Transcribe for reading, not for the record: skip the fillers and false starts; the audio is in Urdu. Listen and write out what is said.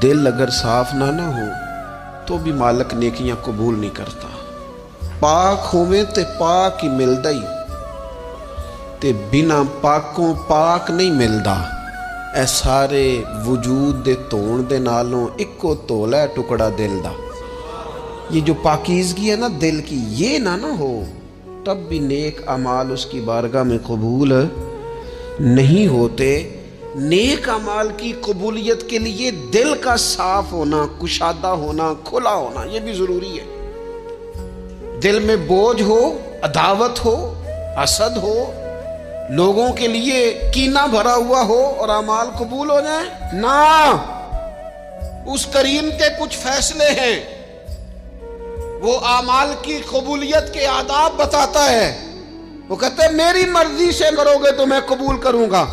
دل اگر صاف نہ ہو تو بھی مالک نیکیاں قبول نہیں کرتا۔ پاک ہوویں تے پاک ہی ملدا ہی تے بنا پاکوں پاک نہیں ملدا۔ اے سارے وجود دے دھون دے نالوں اکو تولا ہے ٹکڑا دل دا۔ یہ جو پاکیزگی ہے نا دل کی، یہ نہ ہو تب بھی نیک اعمال اس کی بارگاہ میں قبول نہیں ہوتے۔ نیک اعمال کی قبولیت کے لیے دل کا صاف ہونا، کشادہ ہونا، کھلا ہونا یہ بھی ضروری ہے۔ دل میں بوجھ ہو، عداوت ہو، حسد ہو، لوگوں کے لیے کینہ بھرا ہوا ہو اور اعمال قبول ہو جائیں نہ۔ اس کریم کے کچھ فیصلے ہیں، وہ اعمال کی قبولیت کے آداب بتاتا ہے۔ وہ کہتے ہیں میری مرضی سے کرو گے تو میں قبول کروں گا،